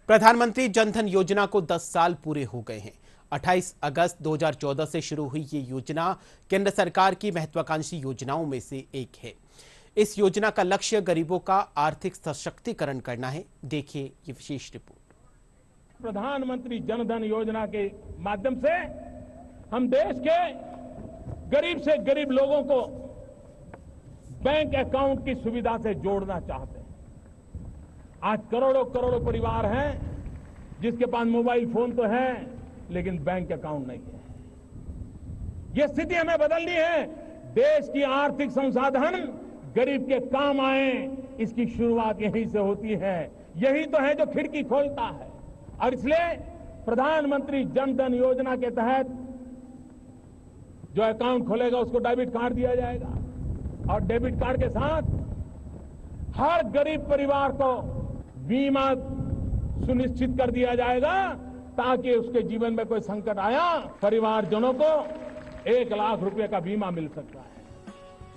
प्रधानमंत्री जनधन योजना को 10 साल पूरे हो गए हैं। 28 अगस्त 2014 से शुरू हुई ये योजना केंद्र सरकार की महत्वाकांक्षी योजनाओं में से एक है। इस योजना का लक्ष्य गरीबों का आर्थिक सशक्तिकरण करना है। देखिए ये विशेष रिपोर्ट। प्रधानमंत्री जनधन योजना के माध्यम से हम देश के गरीब से गरीब लोगों को बैंक अकाउंट की सुविधा से जोड़ना चाहते हैं। आज करोड़ों करोड़ों परिवार हैं जिसके पास मोबाइल फोन तो है लेकिन बैंक अकाउंट नहीं है। यह स्थिति हमें बदलनी है। देश की आर्थिक संसाधन गरीब के काम आए, इसकी शुरुआत यहीं से होती है। यही तो है जो खिड़की खोलता है। और इसलिए प्रधानमंत्री जनधन योजना के तहत जो अकाउंट खोलेगा उसको डेबिट कार्ड दिया जाएगा और डेबिट कार्ड के साथ हर गरीब परिवार को बीमा सुनिश्चित कर दिया जाएगा ताकि उसके जीवन में कोई संकट आया परिवारजनों को 1 लाख रुपए का बीमा मिल सकता है।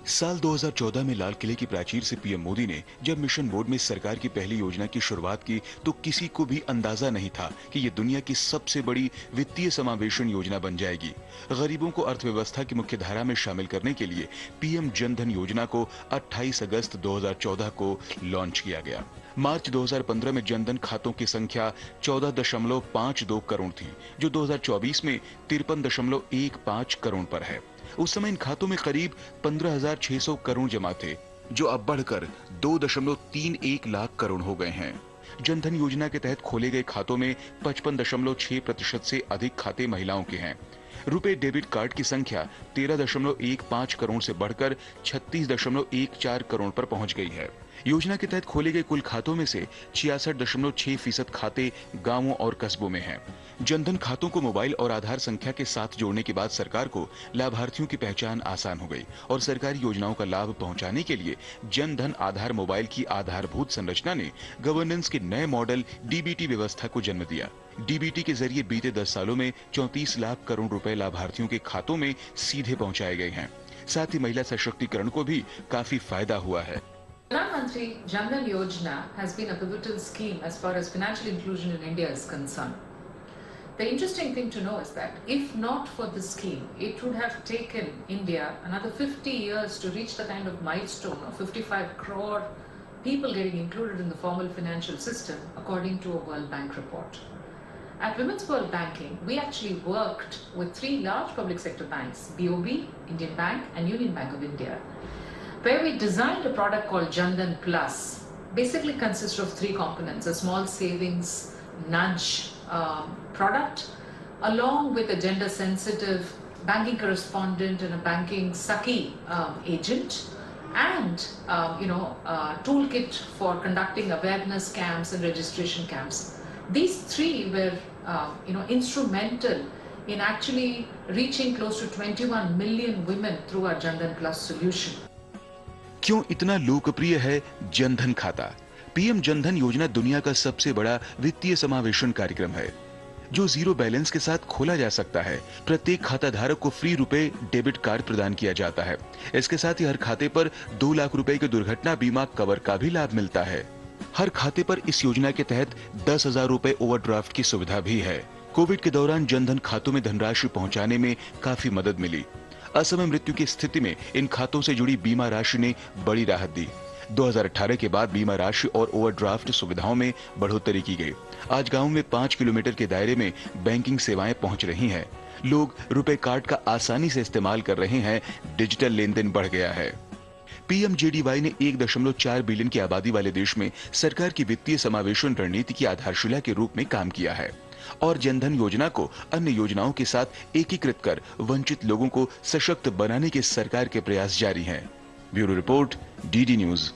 साल 2014 में लाल किले की प्राचीर से पीएम मोदी ने जब मिशन मोड में सरकार की पहली योजना की शुरुआत की तो किसी को भी अंदाजा नहीं था कि ये दुनिया की सबसे बड़ी वित्तीय समावेशन योजना बन जाएगी। गरीबों को अर्थव्यवस्था की मुख्य धारा में शामिल करने के लिए पीएम जनधन योजना को 28 अगस्त 2014 को लॉन्च किया गया। मार्च 2015 में जनधन खातों की संख्या 14.52 करोड़ थी, जो 2024 में 53.15 करोड़ पर है। उस समय इन खातों में करीब 15,600 करोड़ जमा थे, जो अब बढ़कर 2.31 लाख करोड़ हो गए हैं। जनधन योजना के तहत खोले गए खातों में 55.6% से अधिक खाते महिलाओं के हैं। रुपए डेबिट कार्ड की संख्या 13.15 करोड़ से बढ़कर 36.14 करोड़ पर पहुंच गई है। योजना के तहत खोले गए कुल खातों में से 66.6% खाते गांवों और कस्बों में हैं। जनधन खातों को मोबाइल और आधार संख्या के साथ जोड़ने के बाद सरकार को लाभार्थियों की पहचान आसान हो गई और सरकारी योजनाओं का लाभ पहुंचाने के लिए जनधन आधार मोबाइल की आधारभूत संरचना ने गवर्नेंस के नए मॉडल डीबीटी व्यवस्था को जन्म दिया। डीबीटी के जरिए बीते 10 सालों में 34 लाख करोड़ रुपए लाभार्थियों के खातों में सीधे पहुंचाए गए हैं। साथ ही महिला सशक्तिकरण को भी काफी फायदा हुआ है। Pradhan Mantri Jan Dhan Yojana has been a pivotal scheme as far as financial inclusion in India is concerned. The interesting thing to know is that if not for this scheme, it would have taken India another 50 years to reach the kind of milestone of 55 crore people getting included in the formal financial system, according to a World Bank report. At Women's World Banking, we actually worked with 3 large public sector banks, BOB, Indian Bank and Union Bank of India, where we designed a product called Jan Dhan Plus. Basically consists of 3 components: a small savings nudge product, along with a gender sensitive banking correspondent and a banking Sakhi agent, and toolkit for conducting awareness camps and registration camps. These 3 were instrumental in actually reaching close to 21 million women through our Jan Dhan Plus solution. क्यों इतना लोकप्रिय है जनधन खाता? PM Jan Dhan योजना दुनिया का सबसे बड़ा वित्तीय समावेशन कार्यक्रम है, जो जीरो बैलेंस के साथ खोला जा सकता है। प्रत्येक खाता धारक को फ्री रुपए डेबिट कार्ड प्रदान किया जाता है। इसके साथ ही हर खाते पर 2 लाख रुपए के दुर्घटना बीमा कवर का भी लाभ मिलता है। हर खाते पर इस योजना के तहत 10,000 रुपए ओवरड्राफ्ट की सुविधा भी है। कोविड के दौरान जनधन खातों में धनराशि पहुंचाने में काफी मदद मिली। असमय मृत्यु की स्थिति में इन खातों से जुड़ी बीमा राशि ने बड़ी राहत दी। 2018 के बाद बीमा राशि और ओवरड्राफ्ट सुविधाओं में बढ़ोतरी की गई। आज गांव में 5 किलोमीटर के दायरे में बैंकिंग सेवाएं पहुंच रही हैं। लोग रुपए कार्ड का आसानी से इस्तेमाल कर रहे हैं। डिजिटल लेन देन बढ़ गया है। पीएमजेडीवाई ने 1.4 बिलियन की आबादी वाले देश में सरकार की वित्तीय समावेशन रणनीति की आधारशिला के रूप में काम किया है और जनधन योजना को अन्य योजनाओं के साथ एकीकृत कर वंचित लोगों को सशक्त बनाने के सरकार के प्रयास जारी हैं। Bureau report, DD news.